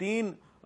3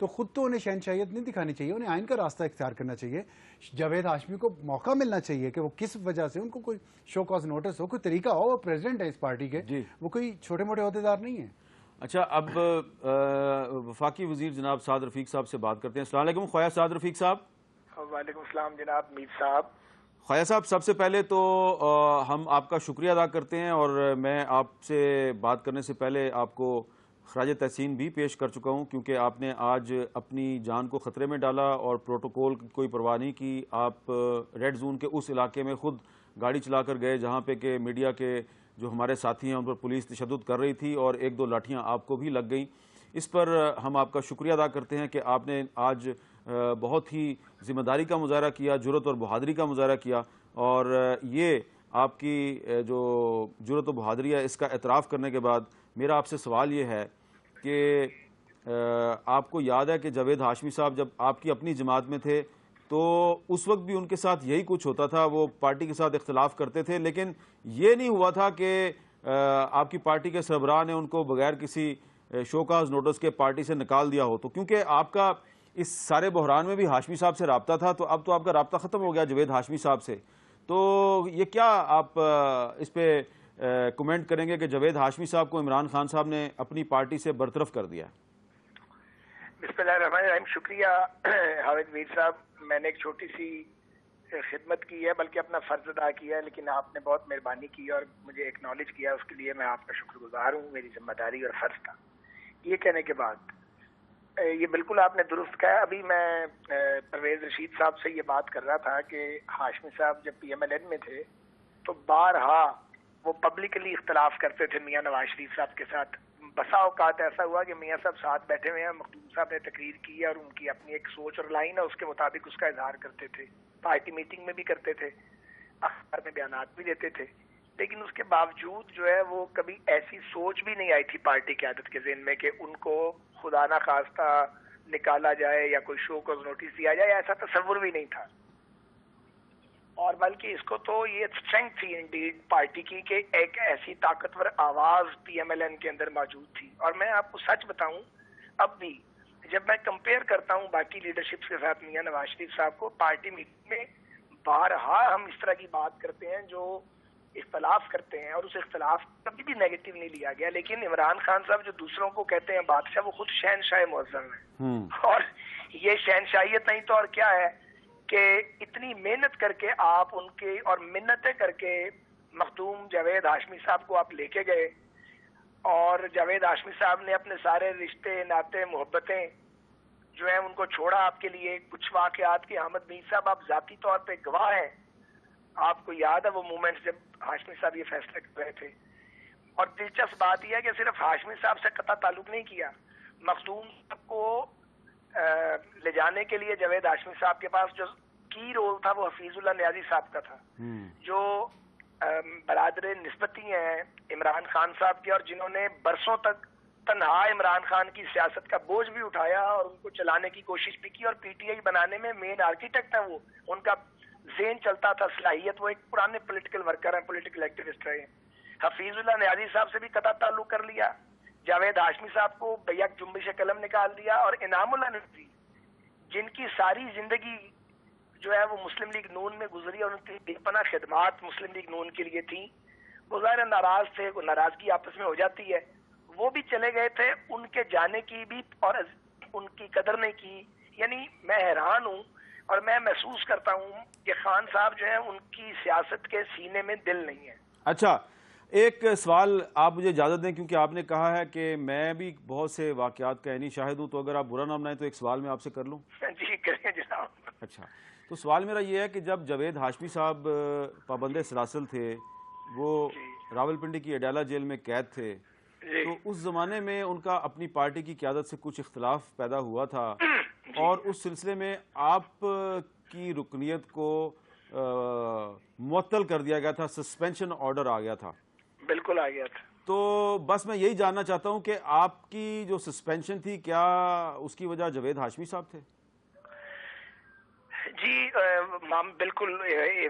تو خود تو انہیں شہنشاہیت نہیں دکھانی چاہیے, انہیں آئین کا راستہ اختیار کرنا چاہیے. جاوید ہاشمی کو موقع ملنا چاہیے کہ وہ کس وجہ سے, ان کو کوئی شو کاز نوٹس ہو, کوئی طریقہ ہو. وہ پریزیڈنٹ ہے اس پارٹی کے, وہ کوئی چھوٹے موٹے عہدیدار نہیں ہیں. اچھا, اب وفاقی وزیر جناب سعد رفیق صاحب سے بات کرتے ہیں. السلام علیکم خواجہ سعد رفیق صاحب. وعلیکم السلام جناب میر صاحب. خواجہ صاحب, سب سے پہلے تو ہم آپ کا شکریہ ادا کرتے ہیں, اور میں آپ سے بات کرنے سے پہلے آپ کو خراج تحسین بھی پیش کر چکا ہوں, کیونکہ آپ نے آج اپنی جان کو خطرے میں ڈالا اور پروٹوکول کی کوئی پرواہ نہیں کی. آپ ریڈ زون کے اس علاقے میں خود گاڑی چلا کر گئے جہاں پہ کہ میڈیا کے جو ہمارے ساتھی ہیں ان پر پولیس تشدد کر رہی تھی, اور ایک دو لاٹھیاں آپ کو بھی لگ گئیں. اس پر ہم آپ کا شکریہ ادا کرتے ہیں کہ آپ نے آج بہت ہی ذمہ داری کا مظاہرہ کیا, جرأت اور بہادری کا مظاہرہ کیا, اور یہ آپ کی جو جرأت و بہادری ہے اس کا اعتراف کرنے کے بعد میرا آپ سے سوال یہ ہے کہ آپ کو یاد ہے کہ جاوید ہاشمی صاحب جب آپ کی اپنی جماعت میں تھے تو اس وقت بھی ان کے ساتھ یہی کچھ ہوتا تھا, وہ پارٹی کے ساتھ اختلاف کرتے تھے, لیکن یہ نہیں ہوا تھا کہ آپ کی پارٹی کے سربراہ نے ان کو بغیر کسی شوکاز نوٹس کے پارٹی سے نکال دیا ہو. تو کیونکہ آپ کا اس سارے بحران میں بھی ہاشمی صاحب سے رابطہ تھا, تو اب تو آپ کا رابطہ ختم ہو گیا جاوید ہاشمی صاحب سے, تو یہ کیا آپ اس پہ کمنٹ کریں گے کہ جاوید ہاشمی صاحب کو عمران خان صاحب نے اپنی پارٹی سے برطرف کر دیا؟ بسم اللہ الرحمن الرحیم. شکریہ حامد میر صاحب. میں نے ایک چھوٹی سی خدمت کی ہے, بلکہ اپنا فرض ادا کیا ہے, لیکن آپ نے بہت مہربانی کی اور مجھے ایکنالج کیا, اس کے لیے میں آپ کا شکر گزار ہوں. میری ذمہ داری اور فرض تھا. یہ کہنے کے بعد یہ بالکل آپ نے درست کہا. ابھی میں پرویز رشید صاحب سے یہ بات کر رہا تھا کہ ہاشمی صاحب جب پی ایم ایل این میں تھے تو بارہا وہ پبلکلی اختلاف کرتے تھے میاں نواز شریف صاحب کے ساتھ. بسا اوقات ایسا ہوا کہ میاں صاحب ساتھ بیٹھے ہوئے ہیں, مخدوم صاحب نے تقریر کی اور ان کی اپنی ایک سوچ اور لائن ہے, اس کے مطابق اس کا اظہار کرتے تھے. پارٹی میٹنگ میں بھی کرتے تھے, اخبار میں بیانات بھی دیتے تھے, لیکن اس کے باوجود جو ہے وہ کبھی ایسی سوچ بھی نہیں آئی تھی پارٹی قیادت کے ذہن میں کہ ان کو خدا نہ خواستہ نکالا جائے یا کوئی شو کوز نوٹس دیا جائے. ایسا تصور بھی نہیں تھا. اور بلکہ اس کو تو یہ اسٹرینتھ تھی انڈیڈ پارٹی کی کہ ایک ایسی طاقتور آواز پی ایم ایل این کے اندر موجود تھی. اور میں آپ کو سچ بتاؤں, اب بھی جب میں کمپیئر کرتا ہوں باقی لیڈرشپ کے ساتھ میاں نواز شریف صاحب کو, پارٹی میٹنگ میں بارہا ہم اس طرح کی بات کرتے ہیں جو اختلاف کرتے ہیں, اور اس اختلاف کبھی بھی نیگیٹو نہیں لیا گیا. لیکن عمران خان صاحب جو دوسروں کو کہتے ہیں بادشاہ, وہ خود شہنشاہ معظم ہیں, اور یہ شہنشاہیت نہیں تو اور کیا ہے کہ اتنی محنت کر کے آپ ان کے اور منتیں کر کے مخدوم جاوید ہاشمی صاحب کو آپ لے کے گئے, اور جاوید ہاشمی صاحب نے اپنے سارے رشتے ناطے محبتیں جو ہیں ان کو چھوڑا آپ کے لیے. کچھ واقعات کے احمد میر صاحب آپ ذاتی طور پہ گواہ ہیں, آپ کو یاد ہے وہ مومنٹس جب ہاشمی صاحب یہ فیصلہ کر رہے تھے. اور دلچسپ بات یہ ہے کہ صرف ہاشمی صاحب سے قطع تعلق نہیں کیا, مخدوم صاحب کو لے جانے کے لیے جاوید ہاشمی صاحب کے پاس جو کی رول تھا وہ حفیظ اللہ نیازی صاحب کا تھا, جو برادر نسبتی ہیں عمران خان صاحب کے, اور جنہوں نے برسوں تک تنہا عمران خان کی سیاست کا بوجھ بھی اٹھایا اور ان کو چلانے کی کوشش بھی کی, اور پی ٹی آئی بنانے میں مین آرکیٹیکٹ ہیں وہ. ان کا ذہن چلتا تھا, صلاحیت, وہ ایک پرانے پولیٹیکل ورکر ہیں, پولیٹیکل ایکٹیوسٹ رہے ہیں. حفیظ اللہ نیازی صاحب سے بھی قطع تعلق کر لیا, جاوید ہاشمی صاحب کو بیک جنبش قلم نکال دیا, اور انعام اللہ نقوی جن کی ساری زندگی جو ہے وہ مسلم لیگ نون میں گزری اور ان کی بے پناہ خدمات مسلم لیگ نون کے لیے تھیں. وہ ظاہر ناراض تھے, ناراضگی آپس میں ہو جاتی ہے, وہ بھی چلے گئے تھے, ان کے جانے کی بھی اور ان کی قدر نہیں کی. یعنی میں حیران ہوں اور میں محسوس کرتا ہوں کہ خان صاحب جو ہیں ان کی سیاست کے سینے میں دل نہیں ہے. اچھا, ایک سوال آپ مجھے اجازت دیں, کیونکہ آپ نے کہا ہے کہ میں بھی بہت سے واقعات کا عینی شاہد ہوں, تو اگر آپ برا نہ منائیں تو ایک سوال میں آپ سے کر لوں؟ جی کریں جناب. اچھا, تو سوال میرا یہ ہے کہ جب جاوید ہاشمی صاحب پابند سلاسل تھے, وہ راولپنڈی کی اڈیالہ جیل میں قید تھے, تو اس زمانے میں ان کا اپنی پارٹی کی قیادت سے کچھ اختلاف پیدا ہوا تھا, اور اس سلسلے میں آپ کی رکنیت کو معطل کر دیا گیا تھا, سسپینشن آرڈر آ گیا تھا. بالکل آ گیا تھا. تو بس میں یہی جاننا چاہتا ہوں کہ آپ کی جو سسپینشن تھی, کیا اس کی وجہ جاوید ہاشمی صاحب تھے؟ جی بالکل,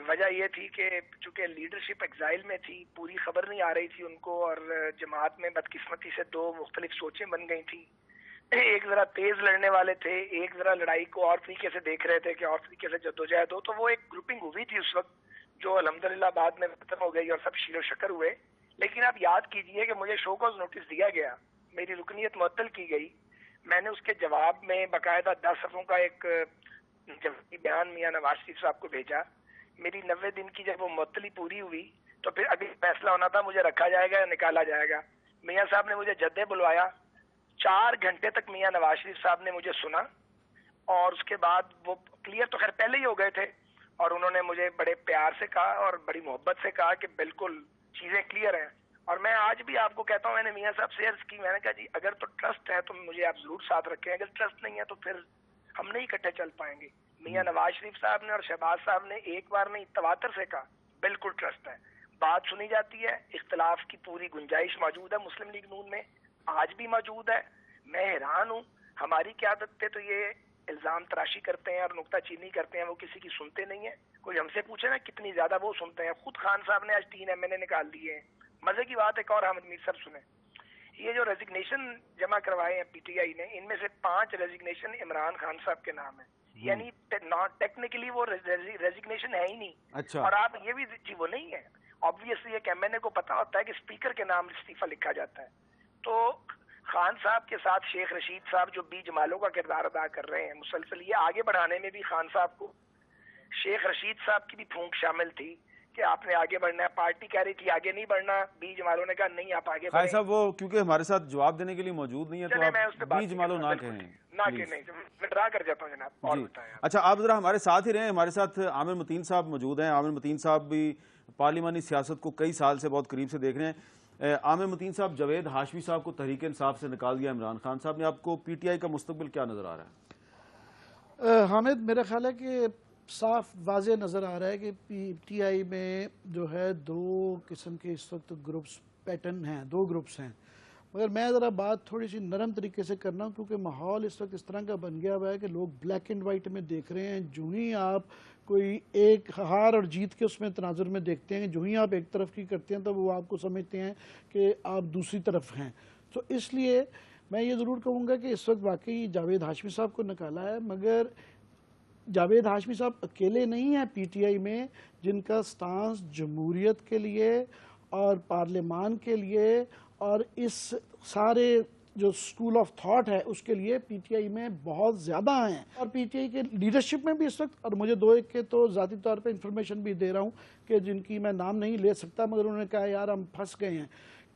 وجہ یہ تھی کہ چونکہ لیڈرشپ ایگزائل میں تھی, پوری خبر نہیں آ رہی تھی ان کو, اور جماعت میں بدقسمتی سے دو مختلف سوچیں بن گئی تھیں, ایک ذرا تیز لڑنے والے تھے، ایک ذرا لڑائی کو اور طریقے سے دیکھ رہے تھے کہ اور طریقے سے جدوجہد ہو، تو وہ ایک گروپنگ ہوئی تھی اس وقت جو الحمدللہ بعد میں ختم ہو گئی اور سب شیر و شکر ہوئے. لیکن آپ یاد کیجئے کہ مجھے شو کوز نوٹس دیا گیا، میری رکنیت معطل کی گئی. میں نے اس کے جواب میں باقاعدہ 10 صفحوں کا ایک جوابی بیان میاں نواز شریف صاحب کو بھیجا. میری 90 دن کی جب وہ معطلی پوری ہوئی تو پھر اگلا فیصلہ ہونا تھا مجھے رکھا جائے گا یا نکالا جائے گا. میاں صاحب نے مجھے جدے بلوایا، 4 گھنٹے تک میاں نواز شریف صاحب نے مجھے سنا، اور اس کے بعد وہ کلیئر تو خیر پہلے ہی ہو گئے تھے، اور انہوں نے مجھے بڑے پیار سے کہا اور بڑی محبت سے کہا کہ بالکل چیزیں کلیئر ہیں. اور میں آج بھی آپ کو کہتا ہوں، میں نے میاں صاحب سے عرض کی، میں نے کہا جی اگر تو ٹرسٹ ہے تو مجھے آپ ضرور ساتھ رکھیں، اگر ٹرسٹ نہیں ہے تو پھر ہم نہیں اکٹھے چل پائیں گے. میاں نواز شریف صاحب نے اور شہباز صاحب نے ایک بار نہیں تواتر سے کہا بالکل ٹرسٹ ہے. بات سنی جاتی ہے، اختلاف کی پوری گنجائش موجود ہے مسلم لیگ نون میں، آج بھی موجود ہے. میں حیران ہوں، ہماری قیادت پہ تو یہ الزام تراشی کرتے ہیں اور نکتہ چینی کرتے ہیں، وہ کسی کی سنتے نہیں ہیں. کوئی ہم سے پوچھے نا کتنی زیادہ وہ سنتے ہیں. خود خان صاحب نے آج 3 MNA نکال دیے ہیں. مزے کی بات ایک اور حامد میر صاحب سنیں، یہ جو ریزگنیشن جمع کروائے ہیں پی ٹی آئی نے، ان میں سے 5 ریزگنیشن عمران خان صاحب کے نام ہیں. یعنی ٹیکنیکلی وہ ریزگنیشن ہے ہی نہیں. اچھا. اور آپ یہ بھی جی وہ نہیں ہے، آبویسلی ایک MNA کو پتا ہوتا ہے کہ اسپیکر کے نام استعفیٰ لکھا جاتا ہے. تو خان صاحب کے ساتھ شیخ رشید صاحب جو بی جمالوں کا کردار ادا کر رہے ہیں مسلسل، یہ آگے بڑھانے میں بھی خان صاحب کو شیخ رشید صاحب کی بھی پھونک شامل تھی کہ آپ نے آگے بڑھنا ہے. پارٹی کہہ رہی تھی آگے نہیں بڑھنا، بی جمالوں نے کہا نہیں آپ آگے خیر بڑھیں. صاحب وہ کیونکہ ہمارے ساتھ جواب دینے کے لیے موجود نہیں ہے تو میں اس پہ آپ بات بی جمالو نہ کہیں نہ کہ نہیں، میں ڈرا کر جاتا ہوں جناب. اور جی. بتائیں آپ. اچھا آپ ذرا ہمارے ساتھ ہی رہیں، ہمارے ساتھ عامر متین صاحب موجود ہیں. عامر متین صاحب بھی پارلیمانی سیاست کو کئی سال سے بہت قریب سے دیکھ رہے ہیں. عامر متین صاحب، جاوید ہاشمی صاحب کو تحریک انصاف سے نکال دیا عمران خان صاحب نے، آپ کو پی ٹی آئی کا مستقبل کیا نظر آ رہا ہے؟ حامد، میرا خیال ہے کہ صاف واضح نظر آ رہا ہے کہ پی ٹی آئی میں جو ہے 2 قسم کے اس وقت گروپس پیٹرن ہیں، 2 گروپس ہیں. مگر میں ذرا بات تھوڑی سی نرم طریقے سے کرنا ہوں، کیونکہ ماحول اس وقت اس طرح کا بن گیا ہوا ہے کہ لوگ بلیک اینڈ وائٹ میں دیکھ رہے ہیں. جو ہی آپ کوئی ایک ہار اور جیت کے اس میں تناظر میں دیکھتے ہیں، جو ہی آپ ایک طرف کی کرتے ہیں تو وہ آپ کو سمجھتے ہیں کہ آپ دوسری طرف ہیں. تو اس لیے میں یہ ضرور کہوں گا کہ اس وقت واقعی جاوید ہاشمی صاحب کو نکالا ہے، مگر جاوید ہاشمی صاحب اکیلے نہیں ہیں پی ٹی آئی میں جن کا سٹانس جمہوریت کے لیے اور پارلیمان کے لیے اور اس سارے جو سکول آف تھاٹ ہے اس کے لیے پی ٹی آئی میں بہت زیادہ ہیں. اور پی ٹی آئی کے لیڈرشپ میں بھی اس وقت، اور مجھے 2-1 کے تو ذاتی طور پہ انفارمیشن بھی دے رہا ہوں کہ جن کی میں نام نہیں لے سکتا، مگر انہوں نے کہا یار ہم پھنس گئے ہیں.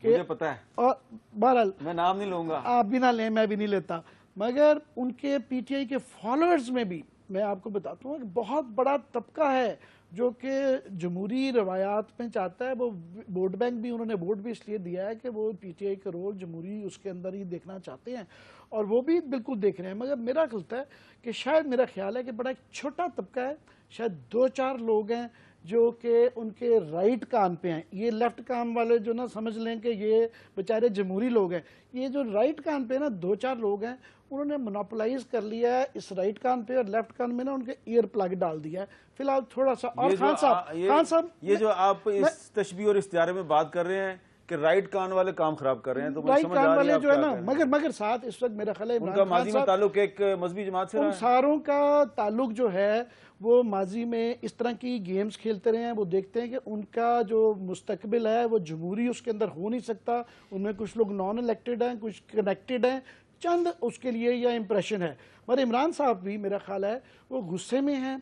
مجھے پتا ہے، اور بہرحال میں نام نہیں لوں گا، آپ بھی نہ لیں، میں بھی نہیں لیتا. مگر ان کے پی ٹی آئی کے فالوورز میں بھی میں آپ کو بتاتا ہوں ایک بہت بڑا طبقہ ہے جو کہ جمہوری روایات میں چاہتا ہے. وہ ووٹ بینک بھی انہوں نے ووٹ بھی اس لیے دیا ہے کہ وہ پی ٹی آئی کا رول جمہوری اس کے اندر ہی دیکھنا چاہتے ہیں، اور وہ بھی بالکل دیکھ رہے ہیں. مگر میرا خیال ہے کہ شاید میرا خیال ہے کہ بڑا ایک چھوٹا طبقہ ہے، شاید 2-4 لوگ ہیں جو کہ ان کے رائٹ کان پہ ہیں. یہ لیفٹ کان والے جو نا سمجھ لیں کہ یہ بیچارے جمہوری لوگ ہیں. یہ جو رائٹ کان پہ نا 2-4 لوگ ہیں، انہوں نے منوپلائز کر لیا ہے اس رائٹ کان پہ، اور لیفٹ کان میں نا ان کے ایئر پلگ ڈال دیا ہے. فی الحال تھوڑا سا اور خان صاحب یہ جو آپ اس تشبیہ اور استعارے میں بات کر رہے ہیں کہ رائٹ کان والے کام خراب کر رہے ہیں، تو رائٹ کان والے جو ہے نا، مگر ساتھ اس وقت میرا خیال ہے ان کا ماضی میں تعلق ایک مذہبی جماعت سے رہا ہے. ان ساروں کا تعلق جو ہے وہ ماضی میں اس طرح کی گیمز کھیلتے رہے ہیں. وہ دیکھتے ہیں کہ ان کا جو مستقبل ہے وہ جمہوری اس کے اندر ہو نہیں سکتا. ان میں کچھ لوگ نان الیکٹڈ ہیں، کچھ کنیکٹڈ ہیں، چند اس کے لیے یا امپریشن ہے. مگر عمران صاحب بھی میرا خیال ہے وہ غصے میں ہیں،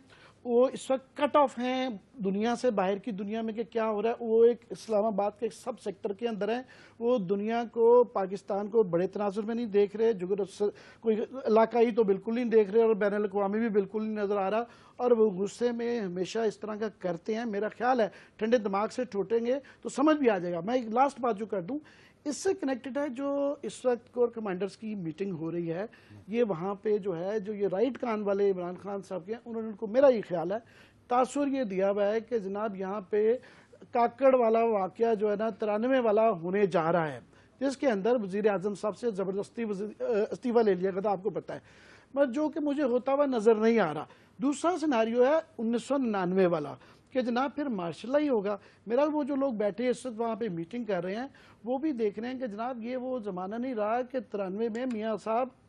وہ اس وقت کٹ آف ہیں دنیا سے، باہر کی دنیا میں کہ کیا ہو رہا ہے. وہ ایک اسلام آباد کے ایک سب سیکٹر کے اندر ہیں. وہ دنیا کو، پاکستان کو بڑے تناظر میں نہیں دیکھ رہے، جو کوئی علاقائی تو بالکل نہیں دیکھ رہے، اور بین الاقوامی بھی بالکل نہیں نظر آ رہا. اور وہ غصے میں ہمیشہ اس طرح کا کرتے ہیں. میرا خیال ہے ٹھنڈے دماغ سے ٹھوٹیں گے تو سمجھ بھی آ جائے گا. میں ایک لاسٹ بات جو کر دوں، اس سے کنیکٹڈ ہے جو اس وقت کور کمانڈرز کی میٹنگ ہو رہی ہے. یہ وہاں پہ جو ہے جو یہ رائٹ کان والے عمران خان صاحب کے ہیں، انہوں نے ان کو، میرا یہ خیال ہے، تاثر یہ دیا ہوا ہے کہ جناب یہاں پہ کاکڑ والا واقعہ جو ہے نا 93 والا ہونے جا رہا ہے، جس کے اندر وزیر اعظم صاحب سے زبردستی استعفیٰ لے لیا گیا تھا، آپ کو پتہ ہے. مگر جو کہ مجھے ہوتا ہوا نظر نہیں آ رہا. دوسرا سیناریو ہے 1999 والا کہ جناب پھر مارشل لا ہی ہوگا. میرا وہ جو لوگ بیٹھے اس وقت وہاں پہ میٹنگ کر رہے ہیں وہ بھی دیکھ رہے ہیں کہ جناب یہ وہ زمانہ نہیں رہا کہ 93 میں میاں صاحب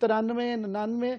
93, 99,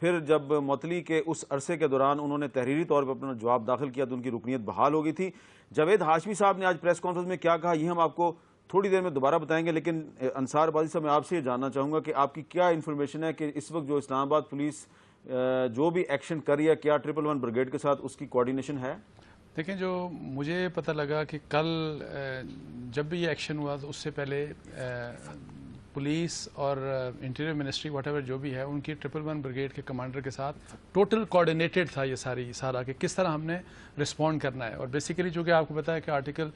پھر جب معطلی کے اس عرصے کے دوران انہوں نے تحریری طور پر اپنا جواب داخل کیا تو ان کی رکنیت بحال ہو گئی تھی۔ جاوید ہاشمی صاحب نے آج پریس کانفرنس میں کیا کہا یہ ہم آپ کو تھوڑی دیر میں دوبارہ بتائیں گے، لیکن انصار بازی صاحب میں آپ سے یہ جاننا چاہوں گا کہ آپ کی کیا انفارمیشن ہے کہ اس وقت جو اسلام آباد پولیس جو بھی ایکشن کر رہی ہے کیا 111 بریگیڈ کے ساتھ اس کی کوارڈینیشن ہے؟ دیکھیں، جو مجھے پتہ لگا کہ کل جب بھی یہ ایکشن ہوا تو اس سے پہلے پولیس اور انٹیریئر منسٹری واٹ ایور جو بھی ہے ان کی 111 بریگیڈ کے کمانڈر کے ساتھ ٹوٹل کوارڈینیٹڈ تھا یہ سارا کہ کس طرح ہم نے رسپونڈ کرنا ہے۔ اور بیسیکلی جو کہ آپ کو پتہ ہے کہ آرٹیکل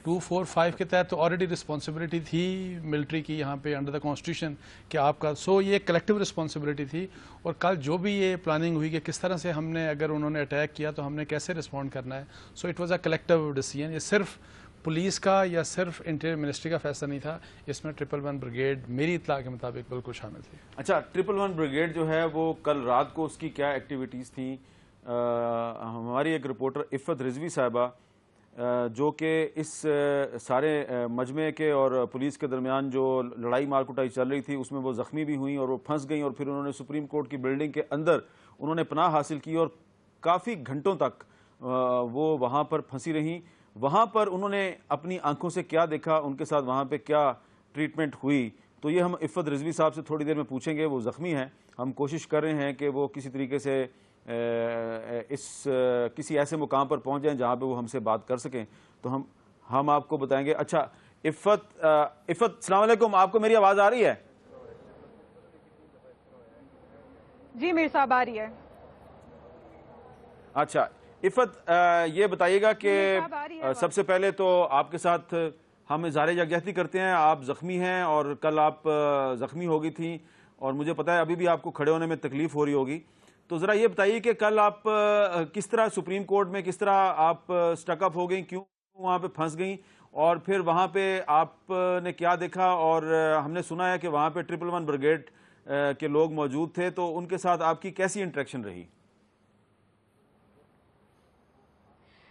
245 کے تحت تو آلریڈی رسپانسبلٹی تھی ملٹری کی یہاں پہ انڈر دا کانسٹیٹیوشن کہ آپ کا یہ ایک کلیکٹیو رسپانسبلٹی تھی۔ اور کل جو بھی یہ پلاننگ ہوئی کہ کس طرح سے ہم نے اگر انہوں نے اٹیک کیا تو ہم نے کیسے رسپونڈ کرنا ہے، so it was a collective decision. یہ صرف پولیس کا یا صرف انٹیریئر منسٹری کا فیصلہ نہیں تھا، اس میں 111 بریگیڈ میری اطلاع کے مطابق بالکل شامل تھی۔ اچھا، 111 بریگیڈ جو ہے وہ کل رات کو اس کی کیا ایکٹیویٹیز تھیں؟ ہماری ایک رپورٹر عفت رضوی صاحبہ جو کہ اس سارے مجمع کے اور پولیس کے درمیان جو لڑائی مار کٹائی چل رہی تھی اس میں وہ زخمی بھی ہوئیں اور وہ پھنس گئیں، اور پھر انہوں نے سپریم کورٹ کی بلڈنگ کے اندر انہوں نے پناہ حاصل کی اور کافی گھنٹوں تک وہ وہاں پر پھنسی رہیں۔ وہاں پر انہوں نے اپنی آنکھوں سے کیا دیکھا، ان کے ساتھ وہاں پہ کیا ٹریٹمنٹ ہوئی، تو یہ ہم عفت رضوی صاحب سے تھوڑی دیر میں پوچھیں گے۔ وہ زخمی ہیں، ہم کوشش کر رہے ہیں کہ وہ کسی طریقے سے کسی ایسے مقام پر پہنچ جائیں جہاں پہ وہ ہم سے بات کر سکیں، تو ہم آپ کو بتائیں گے۔ اچھا عفت السلام علیکم، آپ کو میری آواز آ رہی ہے؟ جی میر صاحب آ رہی ہے۔ اچھا عفت، یہ بتائیے گا کہ سب سے پہلے تو آپ کے ساتھ ہم اظہار یکجہتی کرتے ہیں، آپ زخمی ہیں اور کل آپ زخمی ہو گئی تھیں اور مجھے پتا ہے ابھی بھی آپ کو کھڑے ہونے میں تکلیف ہو رہی ہوگی، تو ذرا یہ بتائیے کہ کل آپ کس طرح سپریم کورٹ میں کس طرح آپ سٹک اپ ہو گئیں، کیوں وہاں پہ پھنس گئیں، اور پھر وہاں پہ آپ نے کیا دیکھا؟ اور ہم نے سنا ہے کہ وہاں پہ 111 بریگیڈ کے لوگ موجود تھے، تو ان کے ساتھ آپ کی کیسی انٹریکشن رہی؟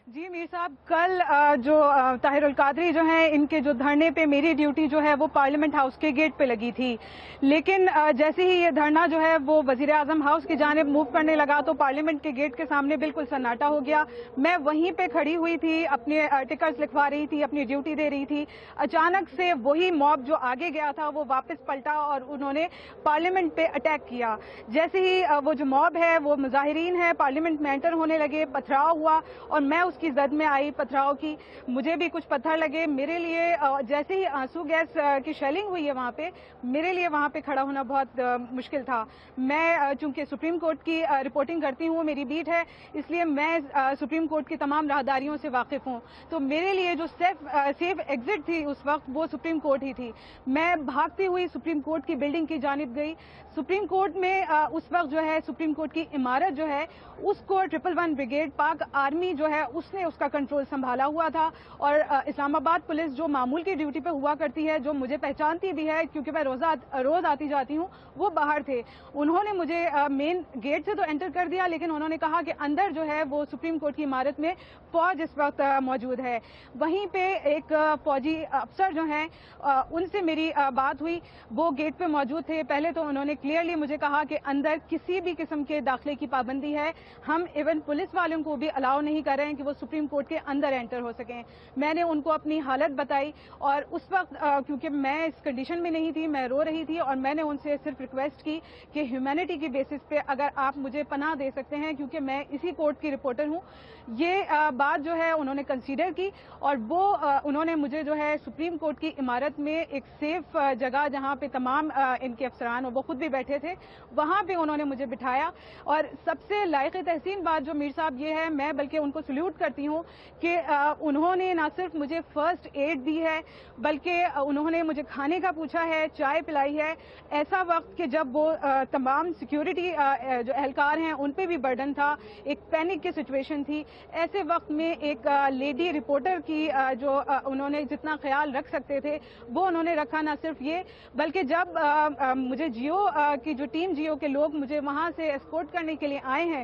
جی میر صاحب، کل جو طاہر القادری جو ہیں ان کے جو دھرنے پہ میری ڈیوٹی جو ہے وہ پارلیمنٹ ہاؤس کے گیٹ پہ لگی تھی، لیکن جیسے ہی یہ دھرنا جو ہے وہ وزیر اعظم ہاؤس کی جانب موو کرنے لگا تو پارلیمنٹ کے گیٹ کے سامنے بالکل سناٹا ہو گیا۔ میں وہیں پہ کھڑی ہوئی تھی، اپنے ٹکٹس لکھوا رہی تھی، اپنی ڈیوٹی دے رہی تھی، اچانک سے وہی موب جو آگے گیا تھا وہ واپس پلٹا اور انہوں نے پارلیمنٹ پہ اٹیک کیا۔ جیسے ہی وہ جو موب ہے وہ مظاہرین ہے پارلیمنٹ میں انٹر ہونے لگے، پتھراؤ ہوا اور میں اس کی زد میں آئی پتھراؤ کی، مجھے بھی کچھ پتھر لگے۔ میرے لیے جیسے ہی آنسو گیس کی شیلنگ ہوئی ہے وہاں پہ، میرے لیے وہاں پہ کھڑا ہونا بہت مشکل تھا۔ میں چونکہ سپریم کورٹ کی رپورٹنگ کرتی ہوں، میری بیٹ ہے، اس لیے میں سپریم کورٹ کی تمام راہداریوں سے واقف ہوں، تو میرے لیے جو سیف ایگزٹ تھی اس وقت وہ سپریم کورٹ ہی تھی۔ میں بھاگتی ہوئی سپریم کورٹ کی بلڈنگ کی جانب گئی۔ سپریم کورٹ میں اس وقت جو ہے سپریم کورٹ کی عمارت جو ہے اس کو 111 بریگیڈ پاک آرمی جو ہے اس نے اس کا کنٹرول سنبھالا ہوا تھا، اور اسلام آباد پولیس جو معمول کی ڈیوٹی پہ ہوا کرتی ہے، جو مجھے پہچانتی بھی ہے کیونکہ میں روز آتی جاتی ہوں، وہ باہر تھے۔ انہوں نے مجھے مین گیٹ سے تو انٹر کر دیا، لیکن انہوں نے کہا کہ اندر جو ہے وہ سپریم کورٹ کی عمارت میں فوج اس وقت موجود ہے۔ وہیں پہ ایک فوجی افسر جو ہیں ان سے میری بات ہوئی، وہ گیٹ پہ موجود تھے۔ پہلے تو انہوں نے کلیئرلی مجھے کہا کہ اندر کسی بھی قسم کے داخلے کی پابندی ہے، ہم ایون پولیس والوں کو بھی الاؤ نہیں کر رہے ہیں کہ وہ سپریم کورٹ کے اندر انٹر ہو سکیں۔ میں نے ان کو اپنی حالت بتائی اور اس وقت کیونکہ میں اس کنڈیشن میں نہیں تھی، میں رو رہی تھی، اور میں نے ان سے صرف ریکویسٹ کی کہ ہیومینٹی کی بیسس پہ اگر آپ مجھے پناہ دے سکتے ہیں کیونکہ میں اسی کورٹ کی رپورٹر ہوں۔ یہ بات جو ہے انہوں نے کنسیڈر کی اور وہ انہوں نے مجھے جو ہے سپریم کورٹ کی عمارت میں ایک سیف جگہ جہاں پہ تمام ان کے افسران اور وہ خود بھی بیٹھے تھے وہاں پہ انہوں نے مجھے بٹھایا۔ اور سب سے لائق تحسین بات جو میر صاحب یہ ہے، میں بلکہ ان کو سلیوٹ کرتی ہوں کہ انہوں نے نہ صرف مجھے فرسٹ ایڈ دی ہے بلکہ انہوں نے مجھے کھانے کا پوچھا ہے، چائے پلائی ہے، ایسا وقت کہ جب وہ تمام سیکیورٹی جو اہلکار ہیں ان پہ بھی برڈن تھا، ایک پینک کی سچویشن تھی، ایسے وقت میں ایک لیڈی رپورٹر کی جو انہوں نے جتنا خیال رکھ سکتے تھے وہ انہوں نے رکھا۔ نہ صرف یہ بلکہ جب مجھے جیو کی جو ٹیم جیو کے لوگ مجھے وہاں سے اسکورٹ کرنے کے لیے آئے ہیں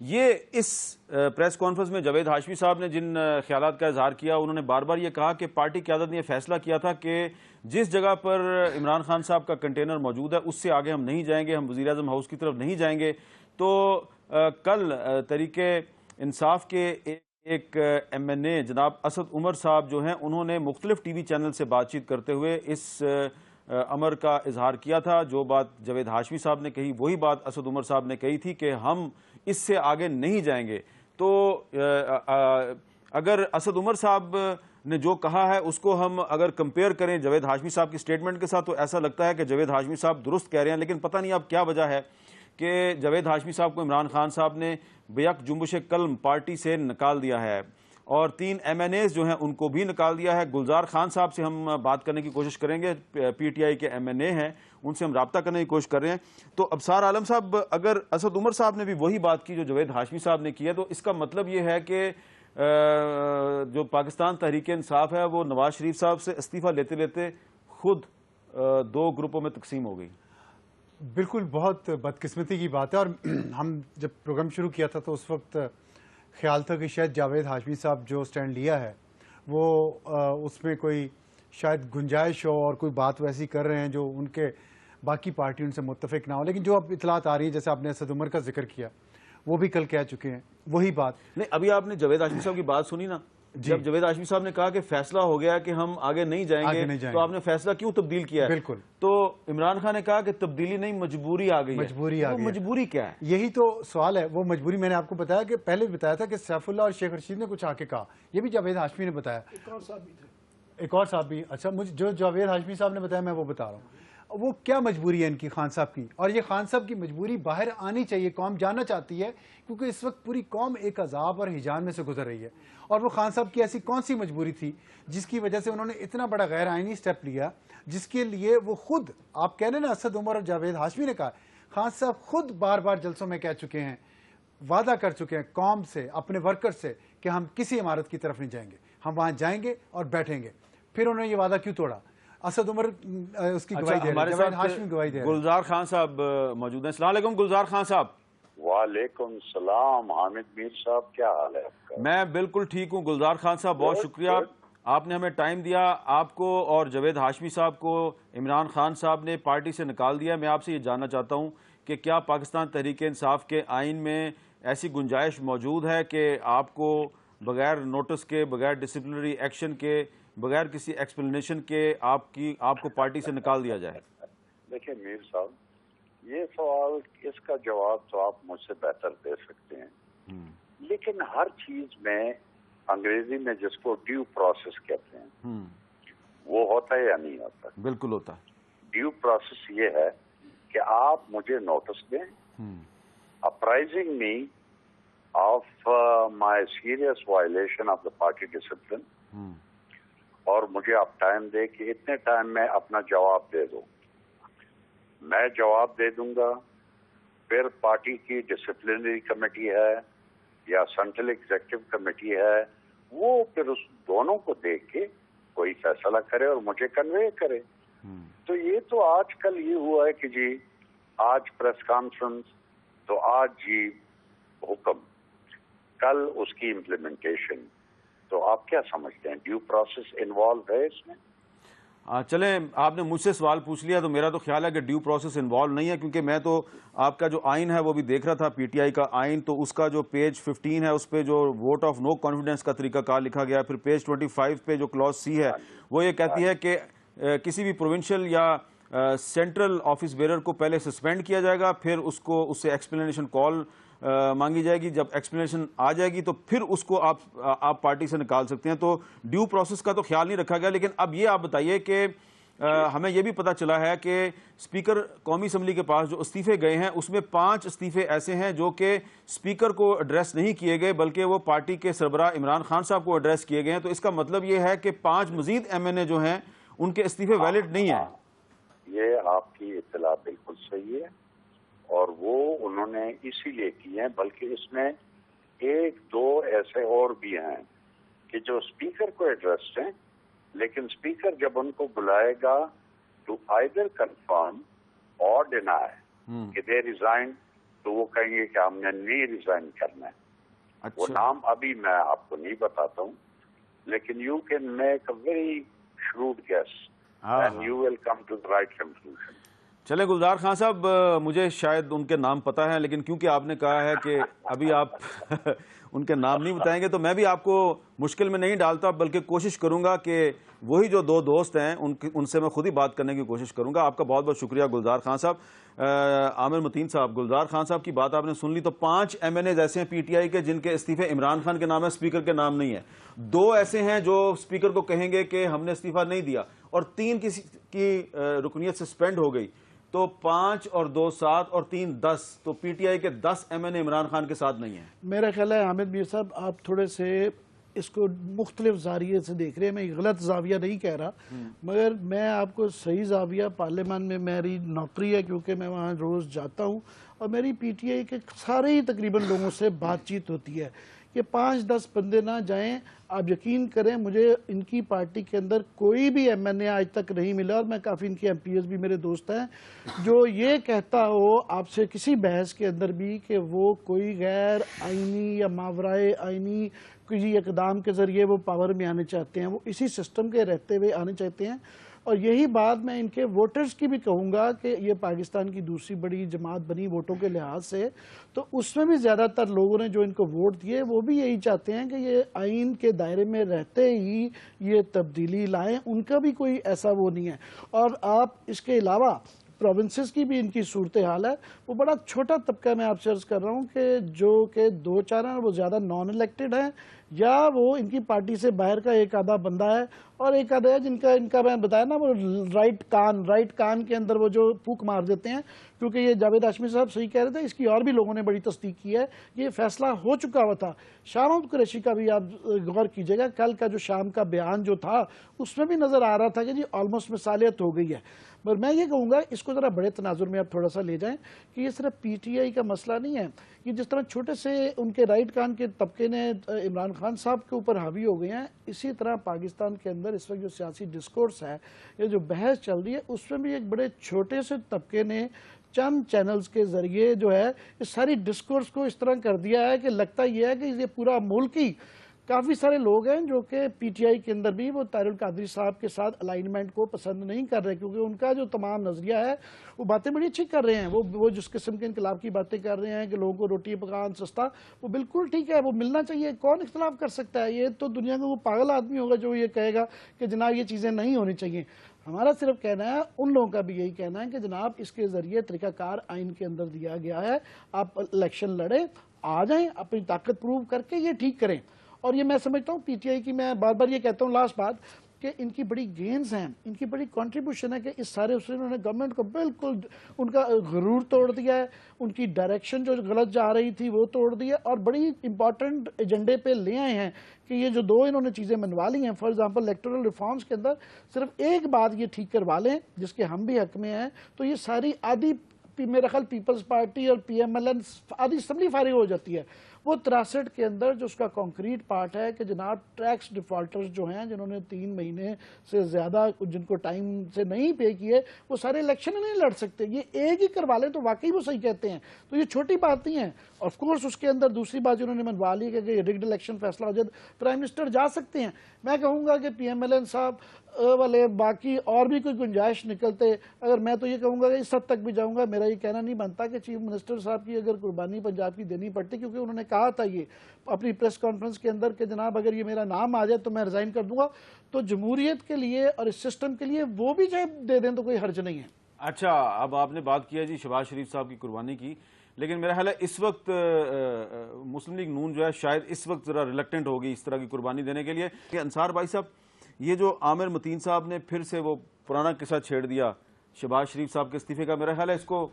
یہ اس پریس کانفرنس میں جاوید ہاشمی صاحب نے جن خیالات کا اظہار کیا، انہوں نے بار بار یہ کہا کہ پارٹی قیادت نے یہ فیصلہ کیا تھا کہ جس جگہ پر عمران خان صاحب کا کنٹینر موجود ہے اس سے آگے ہم نہیں جائیں گے، ہم وزیر اعظم ہاؤس کی طرف نہیں جائیں گے. تو کل تحریک انصاف کے ایک ایم این اے جناب اسد عمر صاحب جو ہیں، انہوں نے مختلف ٹی وی چینل سے بات چیت کرتے ہوئے اس امر کا اظہار کیا تھا. جو بات جاوید ہاشمی صاحب نے کہی وہی بات اسد عمر صاحب نے کہی تھی کہ ہم اس سے آگے نہیں جائیں گے. تو اگر اسد عمر صاحب نے جو کہا ہے اس کو ہم اگر کمپیئر کریں جاوید ہاشمی صاحب کی سٹیٹمنٹ کے ساتھ تو ایسا لگتا ہے کہ جاوید ہاشمی صاحب درست کہہ رہے ہیں، لیکن پتہ نہیں اب کیا وجہ ہے کہ جاوید ہاشمی صاحب کو عمران خان صاحب نے بیک جنبش قلم پارٹی سے نکال دیا ہے، اور 3 ایم این ایز جو ہیں ان کو بھی نکال دیا ہے. گلزار خان صاحب سے ہم بات کرنے کی کوشش کریں گے، پی ٹی آئی کے ایم این اے ہیں، ان سے ہم رابطہ کرنے کی کوشش کر رہے ہیں. تو ابصار عالم صاحب، اگر اسد عمر صاحب نے بھی وہی بات کی جو جاوید ہاشمی صاحب نے کی ہے، تو اس کا مطلب یہ ہے کہ جو پاکستان تحریک انصاف ہے وہ نواز شریف صاحب سے استعفیٰ لیتے لیتے خود 2 گروپوں میں تقسیم ہو گئی. بالکل بہت بدقسمتی کی بات ہے، اور ہم جب پروگرام شروع کیا تھا تو اس وقت خیال تھا کہ شاید جاوید ہاشمی صاحب جو سٹینڈ لیا ہے وہ اس میں کوئی شاید گنجائش ہو اور کوئی بات ویسی کر رہے ہیں جو ان کے باقی پارٹی ان سے متفق نہ ہو. لیکن جو اب اطلاعات آ رہی ہیں، جیسے آپ نے اسد عمر کا ذکر کیا، وہ بھی کل کہہ چکے ہیں وہی بات. نہیں، ابھی آپ نے جاوید ہاشمی صاحب کی بات سنی نا، جب جاوید ہاشمی صاحب نے کہا کہ فیصلہ ہو گیا کہ ہم آگے نہیں جائیں گے، تو آپ نے فیصلہ کیوں تبدیل کیا ہے؟ بالکل. تو عمران خان نے کہا کہ تبدیلی نہیں، مجبوری آ گئی ہے. مجبوری آ گئی. مجبوری کیا ہے؟ یہی تو سوال ہے. وہ مجبوری میں نے آپ کو بتایا کہ پہلے بھی بتایا تھا کہ سیف اللہ اور شیخ رشید نے کچھ آ کے کہا، یہ بھی جاوید ہاشمی نے بتایا. ایک اور صاحب بھی. اچھا، مجھے جو جاوید ہاشمی صاحب نے بتایا میں وہ بتا رہا ہوں. وہ کیا مجبوری ہے ان کی، خان صاحب کی، اور یہ خان صاحب کی مجبوری باہر آنی چاہیے، قوم جاننا چاہتی ہے، کیونکہ اس وقت پوری قوم ایک عذاب اور ہجان میں سے گزر رہی ہے. اور وہ خان صاحب کی ایسی کون سی مجبوری تھی جس کی وجہ سے انہوں نے اتنا بڑا غیر آئینی سٹیپ لیا، جس کے لیے وہ خود، آپ کہہ رہے ہیں نا، اسد عمر اور جاوید ہاشمی نے کہا، خان صاحب خود بار بار جلسوں میں کہہ چکے ہیں، وعدہ کر چکے ہیں قوم سے، اپنے ورکر سے، کہ ہم کسی عمارت کی طرف نہیں جائیں گے، ہم وہاں جائیں گے اور بیٹھیں گے. پھر انہوں نے یہ وعدہ کیوں توڑا؟ اسد عمر اس کی گواہی دے رہے ہیں، جاوید ہاشمی گواہی دے رہے ہیں. گلزار خان صاحب موجود ہیں. السلام علیکم گلزار خان صاحب. وعلیکم السلام حامد میر صاحب، کیا حال ہے آپ کا؟ میں بالکل ٹھیک ہوں گلزار خان صاحب، بہت شکریہ، آپ نے ہمیں ٹائم دیا. آپ کو اور جاوید ہاشمی صاحب کو عمران خان صاحب نے پارٹی سے نکال دیا. میں آپ سے یہ جاننا چاہتا ہوں کہ کیا پاکستان تحریک انصاف کے آئین میں ایسی گنجائش موجود ہے کہ آپ کو بغیر نوٹس کے، بغیر ڈسپلنری ایکشن کے، بغیر کسی ایکسپلینیشن کے آپ کو پارٹی سے نکال دیا جائے؟ دیکھیں میر صاحب، یہ سوال، اس کا جواب تو آپ مجھ سے بہتر دے سکتے ہیں، لیکن ہر چیز میں انگریزی میں جس کو ڈیو پروسیس کہتے ہیں وہ ہوتا ہے یا نہیں ہوتا؟ بالکل ہوتا ہے. ڈیو پروسیس یہ ہے کہ آپ مجھے نوٹس دیں، uprising me of my serious violation of the party discipline, اور مجھے آپ ٹائم دے کہ اتنے ٹائم میں اپنا جواب دے دو. میں جواب دے دوں گا، پھر پارٹی کی ڈسپلنری کمیٹی ہے یا سینٹرل ایگزیکٹو کمیٹی ہے، وہ پھر اس دونوں کو دیکھ کے کوئی فیصلہ کرے اور مجھے کنوے کرے. تو یہ تو آج کل یہ ہوا ہے کہ جی آج پریس کانفرنس، تو آج جی حکم، کل اس کی امپلیمنٹیشن. تو آپ کیا سمجھتے ہیں، ڈیو پروسیس انوالو ہے اس میں؟ چلیں، آپ نے مجھ سے سوال پوچھ لیا تو میرا تو خیال ہے کہ ڈیو پروسیس انوالو نہیں ہے، کیونکہ میں تو آپ کا جو آئین ہے وہ بھی دیکھ رہا تھا، پی ٹی آئی کا آئین. تو اس کا جو پیج 15 ہے اس پہ جو ووٹ آف نو کانفیڈنس کا طریقہ کار لکھا گیا، پھر پیج 25 پہ جو کلوز سی ہے وہ یہ کہتی ہے کہ کسی بھی پروونشل یا سینٹرل آفس بیرر کو پہلے سسپینڈ کیا جائے گا، پھر اس سے ایکسپلینیشن کال مانگی جائے گی. جب ایکسپلینیشن آ جائے گی تو پھر اس کو آپ پارٹی سے نکال سکتے ہیں. تو ڈیو پروسیس کا تو خیال نہیں رکھا گیا. لیکن اب یہ آپ بتائیے کہ ہمیں یہ بھی پتہ چلا ہے کہ اسپیکر قومی اسمبلی کے پاس جو استعفے گئے ہیں اس میں 5 استعفے ایسے ہیں جو کہ اسپیکر کو ایڈریس نہیں کیے گئے بلکہ وہ پارٹی کے سربراہ عمران خان صاحب کو ایڈریس کیے گئے ہیں. تو اس کا مطلب یہ ہے کہ 5 مزید ایم این اے جو ہیں ان کے استعفے ویلڈ نہیں ہیں. یہ آپ کی اطلاع بالکل صحیح ہے، اور وہ انہوں نے اسی لیے کی ہیں. بلکہ اس میں 1-2 ایسے اور بھی ہیں کہ جو اسپیکر کو ایڈریس ہیں، لیکن اسپیکر جب ان کو بلائے گا ٹو آئیدر کنفرم اور ڈینائی کہ دے ریزائن تو وہ کہیں گے کہ ہم نے نہیں ریزائن کرنا ہے. وہ نام ابھی میں آپ کو نہیں بتاتا ہوں, لیکن you can make a very shrewd guess and you will come to the right conclusion. چلیں گلزار خان صاحب, مجھے شاید ان کے نام پتہ ہیں, لیکن کیونکہ آپ نے کہا ہے کہ ابھی آپ ان کے نام نہیں بتائیں گے تو میں بھی آپ کو مشکل میں نہیں ڈالتا, بلکہ کوشش کروں گا کہ وہی جو دو دوست ہیں ان سے میں خود ہی بات کرنے کی کوشش کروں گا. آپ کا بہت بہت شکریہ گلزار خان صاحب. عامر متین صاحب, گلزار خان صاحب کی بات آپ نے سن لی, تو 5 MNAs ایسے ہیں پی ٹی آئی کے جن کے استعفے عمران خان کے نام ہے, اسپیکر کے نام نہیں ہے. 2 ایسے ہیں جو اسپیکر کو کہیں گے کہ ہم نے استعفیٰ نہیں دیا, اور 3 کی رکنیت سسپینڈ ہو گئی. تو 5 اور 2 7 اور 3 10, تو پی ٹی آئی کے 10 MNA عمران خان کے ساتھ نہیں ہیں. میرا خیال ہے حامد میر صاحب آپ تھوڑے سے اس کو مختلف زاویے سے دیکھ رہے ہیں. میں غلط زاویہ نہیں کہہ رہا, مگر میں آپ کو صحیح زاویہ, پارلیمان میں میری نوکری ہے کیونکہ میں وہاں روز جاتا ہوں, اور میری پی ٹی آئی کے سارے ہی تقریباً لوگوں سے بات چیت ہوتی ہے. کہ 5-10 بندے نہ جائیں, آپ یقین کریں مجھے ان کی پارٹی کے اندر کوئی بھی MNA آج تک نہیں ملا, اور میں کافی ان کے MPs بھی میرے دوست ہیں, جو یہ کہتا ہو آپ سے کسی بحث کے اندر بھی کہ وہ کوئی غیر آئینی یا ماورائے آئینی کسی اقدام کے ذریعے وہ پاور میں آنے چاہتے ہیں, وہ اسی سسٹم کے رہتے ہوئے آنے چاہتے ہیں. اور یہی بات میں ان کے ووٹرز کی بھی کہوں گا کہ یہ پاکستان کی دوسری بڑی جماعت بنی ووٹوں کے لحاظ سے, تو اس میں بھی زیادہ تر لوگوں نے جو ان کو ووٹ دیے وہ بھی یہی چاہتے ہیں کہ یہ آئین کے دائرے میں رہتے ہی یہ تبدیلی لائیں. ان کا بھی کوئی ایسا وہ نہیں ہے. اور آپ اس کے علاوہ پروونسز کی بھی ان کی صورتحال ہے, وہ بڑا چھوٹا طبقہ میں آپ سے عرض کر رہا ہوں کہ جو کہ 2-4 ہیں وہ زیادہ نان الیکٹڈ ہیں, یا وہ ان کی پارٹی سے باہر کا ایک آدھا بندہ ہے, اور ایک آدھا ہے جن کا میں بتایا نا وہ رائٹ کان کے اندر وہ جو پھونک مار دیتے ہیں. کیونکہ یہ جاوید ہاشمی صاحب صحیح کہہ رہے تھے, اس کی اور بھی لوگوں نے بڑی تصدیق کی ہے, یہ فیصلہ ہو چکا ہوا تھا. شاہ محمود قریشی کا بھی آپ غور کیجئے گا, کل کا جو شام کا بیان جو تھا اس میں بھی نظر آ رہا تھا کہ جی آلموسٹ مثالیت ہو گئی ہے. مگر میں یہ کہوں گا اس کو ذرا بڑے تناظر میں آپ تھوڑا سا لے جائیں کہ یہ صرف پی ٹی آئی کا مسئلہ نہیں ہے. یہ جس طرح چھوٹے سے ان کے رائٹ کان کے طبقے نے عمران خان صاحب کے اوپر حاوی ہو گئے ہیں, اسی طرح پاکستان کے اندر اس وقت جو سیاسی ڈسکورس ہے, یہ جو بحث چل رہی ہے, اس میں بھی ایک بڑے چھوٹے سے طبقے نے چند چینلز کے ذریعے جو ہے اس ساری ڈسکورس کو اس طرح کر دیا ہے کہ لگتا یہ ہے کہ یہ پورا ملک ہی, کافی سارے لوگ ہیں جو کہ پی ٹی آئی کے اندر بھی وہ طاہر القادری صاحب کے ساتھ الائنمنٹ کو پسند نہیں کر رہے, کیونکہ ان کا جو تمام نظریہ ہے وہ باتیں بڑی اچھی کر رہے ہیں. وہ جس قسم کے انقلاب کی باتیں کر رہے ہیں کہ لوگوں کو روٹی پکان سستا, وہ بالکل ٹھیک ہے, وہ ملنا چاہیے, کون اختلاف کر سکتا ہے. یہ تو دنیا کا وہ پاگل آدمی ہوگا جو یہ کہے گا کہ جناب یہ چیزیں نہیں ہونی چاہیے. ہمارا صرف کہنا ہے, ان لوگوں کا بھی یہی کہنا ہے کہ جناب اس کے ذریعے طریقہ کار آئین کے اندر دیا گیا ہے, آپ الیکشن لڑیں, آ جائیں, اپنی طاقت پروو کر کے یہ ٹھیک کریں. اور یہ میں سمجھتا ہوں پی ٹی آئی کی, میں بار بار یہ کہتا ہوں لاسٹ بات, کہ ان کی بڑی گینز ہیں, ان کی بڑی کنٹریبیوشن ہے کہ اس سارے اس انہوں نے گورنمنٹ کو بالکل ان کا غرور توڑ دیا ہے, ان کی ڈائریکشن جو غلط جا رہی تھی وہ توڑ دیا, اور بڑی امپورٹنٹ ایجنڈے پہ لے آئے ہیں کہ یہ جو 2 انہوں نے چیزیں منوا لی ہیں. فار ایگزامپل الیکٹورل ریفارمز کے اندر صرف ایک بات یہ ٹھیک کروا لیں جس کے ہم بھی حق میں ہیں, تو یہ ساری آدھی میرا خیال پیپلز پارٹی اور PMLN آدھی اسمبلی فارغ ہو جاتی ہے. وہ 63 کے اندر جو اس کا کانکریٹ پارٹ ہے کہ جناب ٹیکس ڈیفالٹرز جو ہیں جنہوں نے 3 مہینے سے زیادہ جن کو ٹائم سے نہیں پے کیے, وہ سارے الیکشن نہیں لڑ سکتے. یہ ایک ہی کروا لیں تو واقعی وہ صحیح کہتے ہیں, تو یہ چھوٹی بات نہیں ہے. آف کورس اس کے اندر دوسری بات جنہوں نے منوا لی کہ رگڈ الیکشن فیصلہ ہو جائے, پرائم منسٹر جا سکتے ہیں. میں کہوں گا کہ PMLN صاحب والے باقی اور بھی کوئی گنجائش نکلتے, اگر میں تو یہ کہوں گا کہ اس حد تک بھی جاؤں گا, میرا یہ کہنا نہیں بنتا کہ چیف منسٹر صاحب کی اگر قربانی پنجاب کی دینی پڑتی, کیونکہ انہوں نے کہا تھا یہ اپنی پریس کانفرنس کے اندر کہ جناب اگر یہ میرا نام آ جائے تو میں ریزائن کر دوں گا, تو جمہوریت کے لیے اور اس سسٹم کے لیے وہ بھی چاہے دے دیں تو کوئی حرج نہیں ہے. اچھا, اب آپ نے بات کیا جی شہباز شریف صاحب کی قربانی کی, لیکن میرا خیال ہے اس وقت مسلم لیگ نون جو ہے شاید اس وقت ذرا ریلیکٹنٹ ہوگی اس طرح کی قربانی دینے کے لیے. کہ انصار بھائی صاحب, یہ جو عامر متین صاحب نے پھر سے وہ پرانا قصہ چھیڑ دیا شہباز شریف صاحب کے استعفے کا, میرا خیال ہے اس کو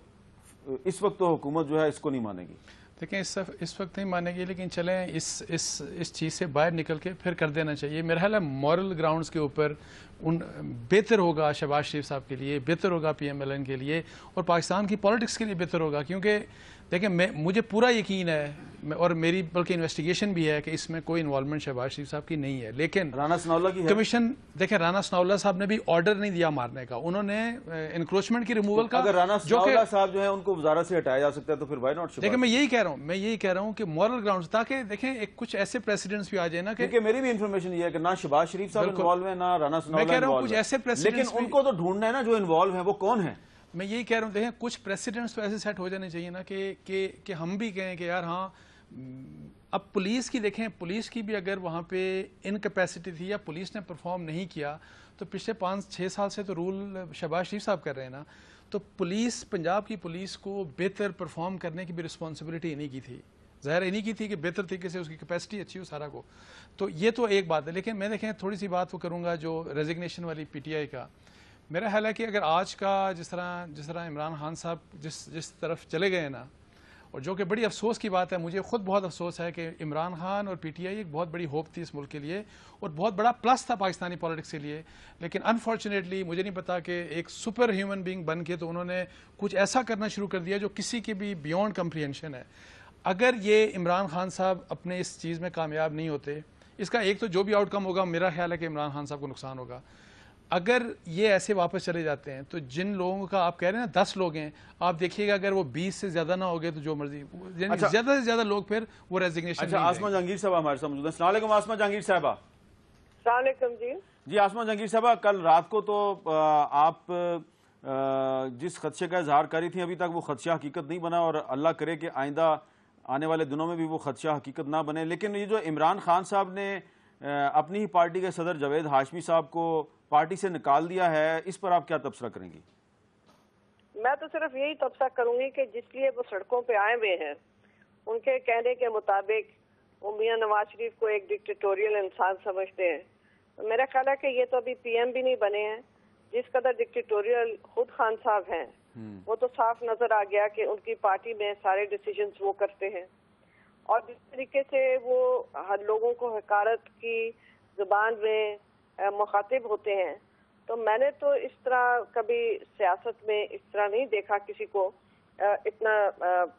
اس وقت تو حکومت جو ہے اس کو نہیں مانے گی. دیکھیں اس وقت نہیں مانے گی, لیکن چلیں اس چیز سے باہر نکل کے پھر کر دینا چاہیے. میرا خیال ہے مورل گراؤنڈز کے اوپر بہتر ہوگا شہباز شریف صاحب کے لیے, بہتر ہوگا PMLN کے لیے, اور پاکستان کی پالیٹکس کے لیے بہتر ہوگا. کیونکہ دیکھیں مجھے پورا یقین ہے اور میری بلکہ انویسٹیگیشن بھی ہے کہ اس میں کوئی انوالومنٹ شہباز شریف صاحب کی نہیں ہے، لیکن رانا ثناءاللہ کی ہے کمیشن دیکھیں رانا ثناءاللہ صاحب نے بھی آرڈر نہیں دیا مارنے کا، انہوں نے انکروچمنٹ کی ریموول کا. اگر رانا ثناءاللہ صاحب جو ہے ان کو وزارت سے ہٹایا جا سکتا ہے تو پھر وائی ناٹ؟ دیکھیں میں یہی کہہ رہا ہوں کہ مورل گراؤنڈز، تاکہ دیکھیں ایک کچھ ایسے پریسیڈنٹس بھی آ جائیں نا کہ میری بھی انفارمیشن یہ ہے کہ نہ شہباز شریف صاحب انوالو ہیں نہ رانا ثناءاللہ، میں کہہ رہا ہوں کچھ ایسے لیکن ان کو تو ڈھونڈنا ہے نا جو انوالو ہیں وہ کون ہیں. میں یہی کہہ رہا ہوں دیکھیں کچھ پریسیڈنٹس تو ایسے سیٹ ہو جانے چاہیے نا کہ ہم بھی کہیں کہ یار ہاں. اب پولیس کی دیکھیں، پولیس کی بھی اگر وہاں پہ انکیپیسٹی تھی یا پولیس نے پرفارم نہیں کیا تو پچھلے 5-6 سال سے تو رول شہباز شریف صاحب کر رہے ہیں نا، تو پولیس پنجاب کی پولیس کو بہتر پرفارم کرنے کی بھی رسپانسبلٹی انہیں کی تھی، ظاہر انہیں کی تھی کہ بہتر طریقے سے اس کی کیپیسٹی اچھی ہو سارا کو. تو یہ تو ایک بات ہے، لیکن میں دیکھیں تھوڑی سی بات وہ کروں گا جو ریزگنیشن والی پی ٹی آئی کا. میرا خیال ہے کہ اگر آج کا جس طرح عمران خان صاحب جس طرف چلے گئے نا، اور جو کہ بڑی افسوس کی بات ہے، مجھے خود بہت افسوس ہے کہ عمران خان اور پی ٹی آئی ایک بہت بڑی ہوپ تھی اس ملک کے لیے اور بہت بڑا پلس تھا پاکستانی پالیٹکس کے لیے، لیکن انفارچونیٹلی مجھے نہیں پتا کہ ایک سپر ہیومن بینگ بن کے تو انہوں نے کچھ ایسا کرنا شروع کر دیا جو کسی کے بھی بیونڈ کمپریہنشن ہے. اگر یہ عمران خان صاحب اپنے اس چیز میں کامیاب نہیں ہوتے، اس کا ایک تو جو بھی آؤٹ کم ہوگا میرا خیال ہے کہ عمران خان صاحب کو نقصان ہوگا. اگر یہ ایسے واپس چلے جاتے ہیں تو جن لوگوں کا آپ کہہ رہے ہیں نا 10 لوگ ہیں، آپ دیکھیے گا اگر وہ 20 سے زیادہ نہ ہو گئے تو جو مرضی، یعنی زیادہ سے زیادہ لوگ پھر وہ ریزگنیشن. اچھا آسمہ جہانگیر صاحبہ ہمارے ساتھ موجود ہیں. السلام علیکم آسمہ جہانگیر صاحبہ. السلام علیکم. جی آسمہ جہانگیر صاحبہ، کل رات کو تو آپ جس خدشے کا اظہار کری تھیں ابھی تک وہ خدشہ حقیقت نہیں بنا، اور اللہ کرے کہ آئندہ آنے والے دنوں میں بھی وہ خدشہ حقیقت نہ بنے. لیکن یہ جو عمران خان صاحب نے اپنی ہی پارٹی کے صدر جاوید ہاشمی صاحب کو پارٹی سے نکال دیا ہے، اس پر آپ کیا تبصرہ کریں گی؟ میں تو صرف یہی تبصرہ کروں گی کہ جس لیے وہ سڑکوں پہ آئے ہوئے ہیں ان کے کہنے کے مطابق وہ میاں نواز شریف کو ایک ڈکٹیٹوریل انسان سمجھتے ہیں. میرا خیال ہے کہ یہ تو ابھی پی ایم بھی نہیں بنے ہیں، جس قدر ڈکٹیٹوریل خود خان صاحب ہیں وہ تو صاف نظر آ گیا کہ ان کی پارٹی میں سارے ڈیسیجنز وہ کرتے ہیں، اور جس طریقے سے وہ ہر لوگوں کو حقارت کی زبان میں مخاطب ہوتے ہیں. تو میں نے تو اس طرح کبھی سیاست میں اس طرح نہیں دیکھا کسی کو اتنا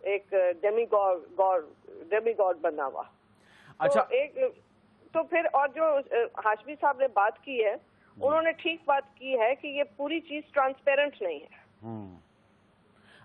ایک ڈیمی گاڈ بنا ہوا. اچھا تو پھر اور جو ہاشمی صاحب نے بات کی ہے انہوں نے ٹھیک بات کی ہے کہ یہ پوری چیز ٹرانسپیرنٹ نہیں ہے.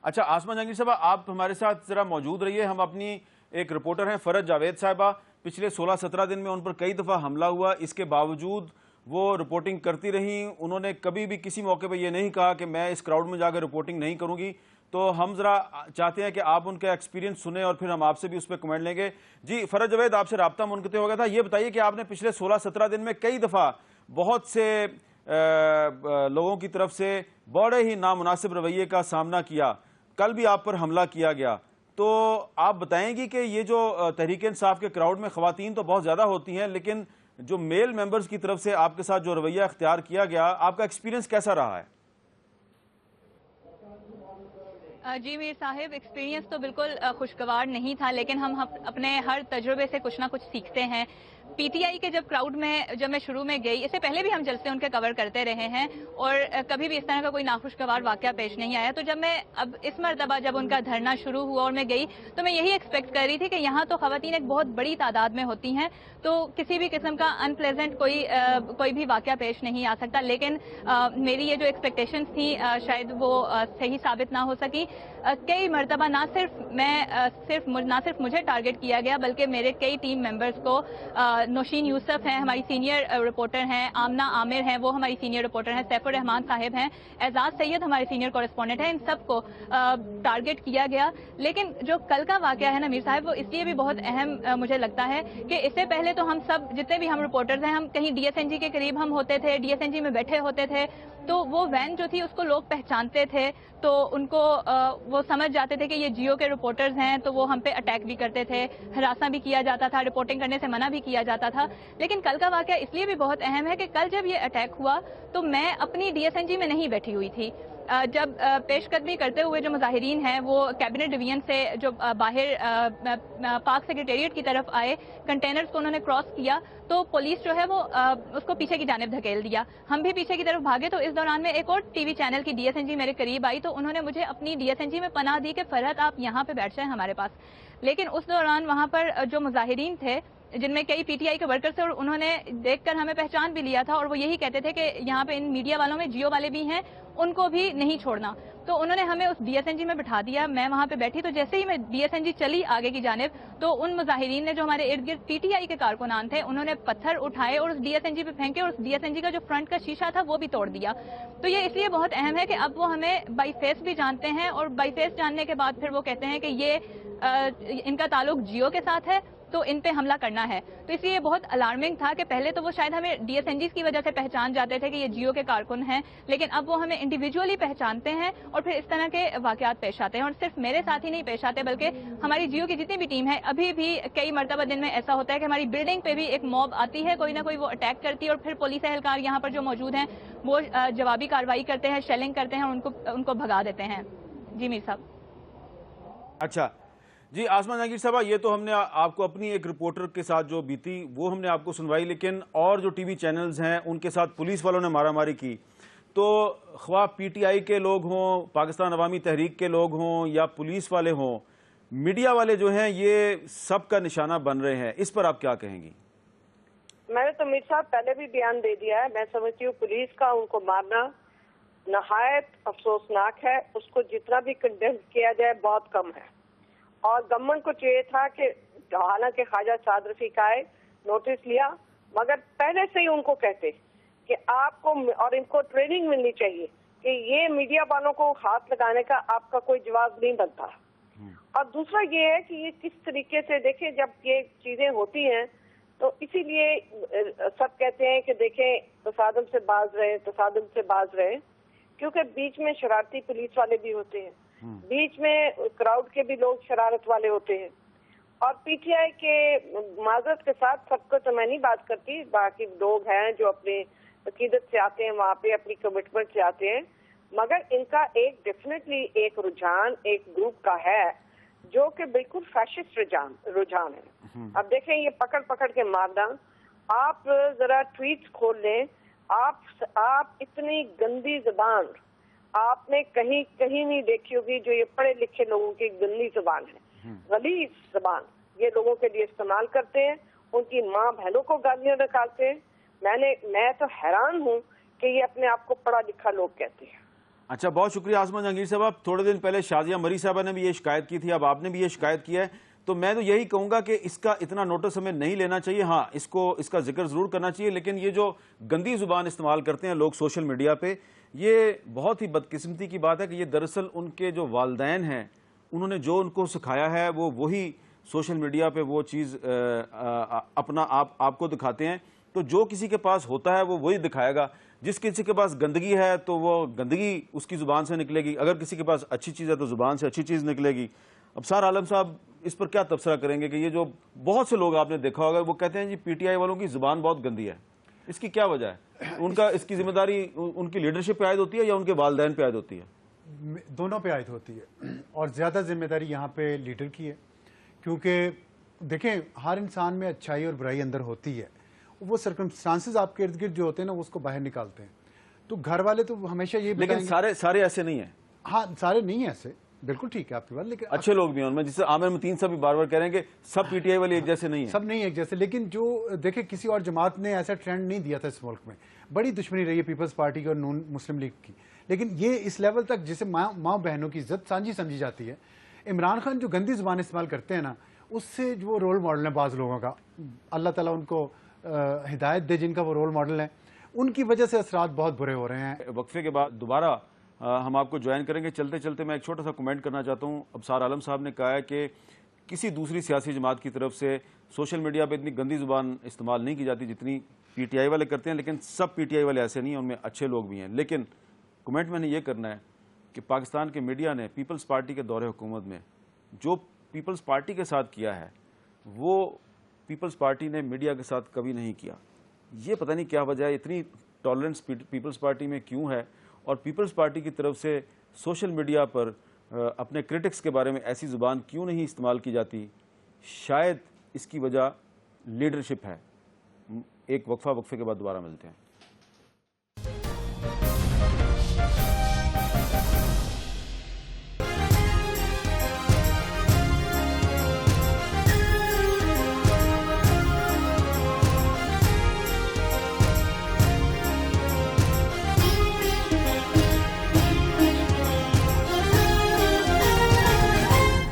اچھا آسمہ جہانگیر صاحبہ، آپ ہمارے ساتھ ذرا موجود رہیے. ہم اپنی ایک رپورٹر ہیں فرج جاوید صاحبہ، پچھلے 16-17 دن میں ان پر کئی دفعہ حملہ ہوا، اس کے باوجود وہ رپورٹنگ کرتی رہیں. انہوں نے کبھی بھی کسی موقع پہ یہ نہیں کہا کہ میں اس کراؤڈ میں جا کے رپورٹنگ نہیں کروں گی. تو ہم ذرا چاہتے ہیں کہ آپ ان کا ایکسپیرینس سنیں اور پھر ہم آپ سے بھی اس پہ کمنٹ لیں گے. جی فرج جاوید، آپ سے رابطہ منقطع ہو گیا تھا، یہ بتائیے کہ آپ نے پچھلے 16-17 دن میں کئی دفعہ بہت سے لوگوں کی طرف سے بڑے ہی نامناسب رویے کا سامنا کیا، کل بھی آپ پر حملہ کیا گیا. تو آپ بتائیں گی کہ یہ جو تحریک انصاف کے کراؤڈ میں خواتین تو بہت زیادہ ہوتی ہیں، لیکن جو میل ممبرز کی طرف سے آپ کے ساتھ جو رویہ اختیار کیا گیا، آپ کا ایکسپیرینس کیسا رہا ہے؟ جی میر صاحب، ایکسپیرینس تو بالکل خوشگوار نہیں تھا، لیکن ہم اپنے ہر تجربے سے کچھ نہ کچھ سیکھتے ہیں. پی ٹی آئی کے کراؤڈ میں جب میں شروع میں گئی، اس سے پہلے بھی ہم جلسے ان کے کور کرتے رہے ہیں اور کبھی بھی اس طرح کا کوئی ناخوشگوار واقعہ پیش نہیں آیا. تو جب میں اب اس مرتبہ جب ان کا دھرنا شروع ہوا اور میں گئی تو میں یہی ایکسپیکٹ کر رہی تھی کہ یہاں تو خواتین ایک بہت بڑی تعداد میں ہوتی ہیں، تو کسی بھی قسم کا انپلیزنٹ کوئی بھی واقعہ پیش نہیں آ سکتا. لیکن میری یہ جو ایکسپیکٹیشنز تھیں شاید وہ صحیح ثابت نہ ہو سکی. کئی مرتبہ نہ صرف مجھے ٹارگٹ کیا گیا بلکہ میرے کئی ٹیم ممبرز کو، نوشین یوسف ہیں ہماری سینئر رپورٹر ہیں، آمنہ عامر ہیں وہ ہماری سینئر رپورٹر ہیں، سیف الرحمان صاحب ہیں، اعزاز سید ہمارے سینئر کورسپونڈنٹ ہیں، ان سب کو ٹارگٹ کیا گیا. لیکن جو کل کا واقعہ ہے نا میر صاحب، وہ اس لیے بھی بہت اہم مجھے لگتا ہے کہ اس سے پہلے تو ہم سب جتنے بھی ہم رپورٹرز ہیں، ہم کہیں ڈی ایس این جی کے قریب ہم ہوتے تھے، ڈی ایس این جی میں بیٹھے ہوتے تھے تو وہ وین جو تھی اس کو لوگ پہچانتے تھے، تو ان کو وہ سمجھ جاتے تھے کہ یہ جیو کے رپورٹرز ہیں، تو وہ ہم پہ اٹیک بھی کرتے تھے، ہراساں بھی کیا جاتا تھا، رپورٹنگ کرنے سے منع بھی کیا جاتا تھا. لیکن کل کا واقعہ اس لیے بھی بہت اہم ہے کہ کل جب یہ اٹیک ہوا تو میں اپنی ڈی ایس این جی میں نہیں بیٹھی ہوئی تھی، جب پیش قدمی کرتے ہوئے جو مظاہرین ہیں وہ کیبنٹ ڈویژن سے جو باہر پاک سیکریٹریٹ کی طرف آئے، کنٹینرز کو انہوں نے کراس کیا تو پولیس جو ہے وہ اس کو پیچھے کی جانب دھکیل دیا. ہم بھی پیچھے کی طرف بھاگے تو اس دوران میں ایک اور ٹی وی چینل کی ڈی ایس این جی میرے قریب آئی تو انہوں نے مجھے اپنی ڈی ایس این جی میں پناہ دی کہ فرحت آپ یہاں پہ بیٹھ جائیں ہمارے پاس. لیکن اس دوران وہاں پر جو مظاہرین تھے جن میں کئی پی ٹی آئی کے ورکرز تھے اور انہوں نے دیکھ کر ہمیں پہچان بھی لیا تھا اور وہ یہی کہتے تھے کہ یہاں پہ ان میڈیا والوں میں جیو والے بھی ہیں، ان کو بھی نہیں چھوڑنا. تو انہوں نے ہمیں اس ڈی ایس این جی میں بٹھا دیا. میں وہاں پہ بیٹھی تو جیسے ہی میں ڈی ایس این جی چلی آگے کی جانب تو ان مظاہرین نے جو ہمارے ارد گرد پی ٹی آئی کے کارکنان تھے انہوں نے پتھر اٹھائے اور اس ڈی ایس این جی پہ پھینکے اور اس ڈی ایس این جی کا جو فرنٹ کا شیشہ تھا وہ بھی توڑ دیا. تو یہ اس لیے بہت اہم ہے کہ اب وہ ہمیں بائی فیس بھی جانتے ہیں اور بائی فیس جاننے کے بعد پھر وہ کہتے ہیں کہ یہ ان کا تعلق جیو کے ساتھ ہے تو ان پہ حملہ کرنا ہے. تو اس لیے یہ بہت الارمنگ تھا کہ پہلے تو وہ شاید ہمیں ڈی ایس این جیز کی وجہ سے پہچان جاتے تھے کہ یہ جیو کے کارکن ہیں، لیکن اب وہ ہمیں انڈیویجولی پہچانتے ہیں اور پھر اس طرح کے واقعات پیش آتے ہیں. اور صرف میرے ساتھ ہی نہیں پیش آتے بلکہ ہماری جیو کی جتنی بھی ٹیم ہے ابھی بھی کئی مرتبہ دن میں ایسا ہوتا ہے کہ ہماری بلڈنگ پہ بھی ایک موب آتی ہے، کوئی نہ کوئی وہ اٹیک کرتی ہے اور پھر پولیس اہلکار یہاں پر جو موجود ہیں وہ جوابی کارروائی کرتے ہیں، شیلنگ کرتے ہیں اور ان کو بھگا دیتے ہیں. جی میر صاحب. اچھا جی آسما جہانگیر صاحبہ، یہ تو ہم نے آپ کو اپنی ایک رپورٹر کے ساتھ جو بیتی وہ ہم نے آپ کو سنوائی، لیکن اور جو ٹی وی چینلز ہیں ان کے ساتھ پولیس والوں نے مارا ماری کی. تو خواہ پی ٹی آئی کے لوگ ہوں، پاکستان عوامی تحریک کے لوگ ہوں یا پولیس والے ہوں، میڈیا والے جو ہیں یہ سب کا نشانہ بن رہے ہیں. اس پر آپ کیا کہیں گی؟ میں نے تو میر صاحب پہلے بھی بیان دے دیا ہے. میں سمجھتی ہوں پولیس کا ان کو مارنا نہایت افسوسناک ہے. اس کو جتنا بھی کنڈیم کیا جائے بہت کم ہے. اور گورنمنٹ کو چاہیے تھا کہ حالانکہ خواجہ سعد رفیق آئے، نوٹس لیا، مگر پہلے سے ہی ان کو کہتے کہ آپ کو اور ان کو ٹریننگ ملنی چاہیے کہ یہ میڈیا والوں کو ہاتھ لگانے کا آپ کا کوئی جواب نہیں بنتا. اور دوسرا یہ ہے کہ یہ کس طریقے سے دیکھیں جب یہ چیزیں ہوتی ہیں تو اسی لیے سب کہتے ہیں کہ دیکھیں تصادم سے باز رہیں کیونکہ بیچ میں شرارتی پولیس والے بھی ہوتے ہیں، بیچ میں کراؤڈ کے بھی لوگ شرارت والے ہوتے ہیں. اور پی ٹی آئی کے معذرت کے ساتھ سب کو تو میں نہیں بات کرتی، باقی لوگ ہیں جو اپنی عقیدت سے آتے ہیں وہاں پہ، اپنی کمٹمنٹ سے آتے ہیں، مگر ان کا ایک ڈیفینیٹلی ایک رجحان ایک گروپ کا ہے جو کہ بالکل فیشسٹ رجحان ہے. اب دیکھیں یہ پکڑ کے مارنا، آپ ذرا ٹویٹس کھول لیں، آپ اتنی گندی زبان آپ نے کہیں نہیں دیکھی ہوگی جو یہ پڑھے لکھے لوگوں کی گندی زبان ہے، غلیظ زبان یہ لوگوں کے لیے استعمال کرتے ہیں، ان کی ماں بہنوں کو گالیاں نکالتے ہیں. میں تو حیران ہوں کہ یہ اپنے آپ کو پڑھا لکھا لوگ کہتے ہیں. اچھا بہت شکریہ آسما جہانگیر صاحب. تھوڑے دن پہلے شازیہ مری صاحبہ نے بھی یہ شکایت کی تھی، اب آپ نے بھی یہ شکایت کی ہے، تو میں تو یہی کہوں گا کہ اس کا اتنا نوٹس ہمیں نہیں لینا چاہیے. ہاں اس کا ذکر ضرور کرنا چاہیے، لیکن یہ جو گندی زبان استعمال کرتے ہیں لوگ سوشل میڈیا پہ، یہ بہت ہی بدقسمتی کی بات ہے کہ یہ دراصل ان کے جو والدین ہیں انہوں نے جو ان کو سکھایا ہے وہی سوشل میڈیا پہ وہ چیز اپنا آپ کو دکھاتے ہیں. تو جو کسی کے پاس ہوتا ہے وہ وہی دکھائے گا. جس کسی کے پاس گندگی ہے تو وہ گندگی اس کی زبان سے نکلے گی، اگر کسی کے پاس اچھی چیز ہے تو زبان سے اچھی چیز نکلے گی. ابصار عالم صاحب اس پر کیا تبصرہ کریں گے کہ یہ جو بہت سے لوگ آپ نے دیکھا ہوگا وہ کہتے ہیں جی پی ٹی آئی والوں کی زبان بہت گندی ہے، اس کی کیا وجہ ہے؟ اس کی ذمہ داری ان کی لیڈرشپ پہ عائد ہوتی ہے یا ان کے والدین پہ عائد ہوتی ہے؟ دونوں پہ عائد ہوتی ہے، اور زیادہ ذمہ داری یہاں پہ لیڈر کی ہے. کیونکہ دیکھیں ہر انسان میں اچھائی اور برائی اندر ہوتی ہے، وہ سرکمسٹانسز آپ کے ارد گرد جو ہوتے ہیں نا اس کو باہر نکالتے ہیں. تو گھر والے تو ہمیشہ یہ لیکن سارے ایسے نہیں ہیں. ہاں سارے نہیں ہیں ایسے، بالکل ٹھیک ہے آپ کی بات، لیکن اچھے لوگ بھی ہیں ان میں، جسے عامر متین صاحب بھی بار بار کہہ رہے ہیں کہ سب پی ٹی آئی والے ایک جیسے نہیں ہیں. سب نہیں ایک جیسے، لیکن جو دیکھیں کسی اور جماعت نے ایسا ٹرینڈ نہیں دیا تھا اس ملک میں. بڑی دشمنی رہی ہے پیپلز پارٹی کی اور نون مسلم لیگ کی، لیکن یہ اس لیول تک جسے ماں بہنوں کی عزت سانجھی سمجھی جاتی ہے. عمران خان جو گندی زبان استعمال کرتے ہیں نا، اس سے جو وہ رول ماڈل ہیں بعض لوگوں کا، اللہ تعالیٰ ان کو ہدایت دے، جن کا وہ رول ماڈل ہے، ان کی وجہ سے اثرات بہت برے ہو رہے ہیں. وقفے کے بعد دوبارہ ہم آپ کو جوائن کریں گے. چلتے چلتے میں ایک چھوٹا سا کمنٹ کرنا چاہتا ہوں. ابصار عالم صاحب نے کہا ہے کہ کسی دوسری سیاسی جماعت کی طرف سے سوشل میڈیا پہ اتنی گندی زبان استعمال نہیں کی جاتی جتنی پی ٹی آئی والے کرتے ہیں، لیکن سب پی ٹی آئی والے ایسے نہیں ہیں، ان میں اچھے لوگ بھی ہیں. لیکن کمنٹ میں نے یہ کرنا ہے کہ پاکستان کے میڈیا نے پیپلز پارٹی کے دور حکومت میں جو پیپلز پارٹی کے ساتھ کیا ہے وہ پیپلز پارٹی نے میڈیا کے ساتھ کبھی نہیں کیا. یہ پتہ نہیں کیا وجہ ہے، اتنی ٹالرنس پیپلز پارٹی میں کیوں ہے، اور پیپلز پارٹی کی طرف سے سوشل میڈیا پر اپنے کرٹکس کے بارے میں ایسی زبان کیوں نہیں استعمال کی جاتی؟ شاید اس کی وجہ لیڈرشپ ہے. ایک وقفے کے بعد دوبارہ ملتے ہیں.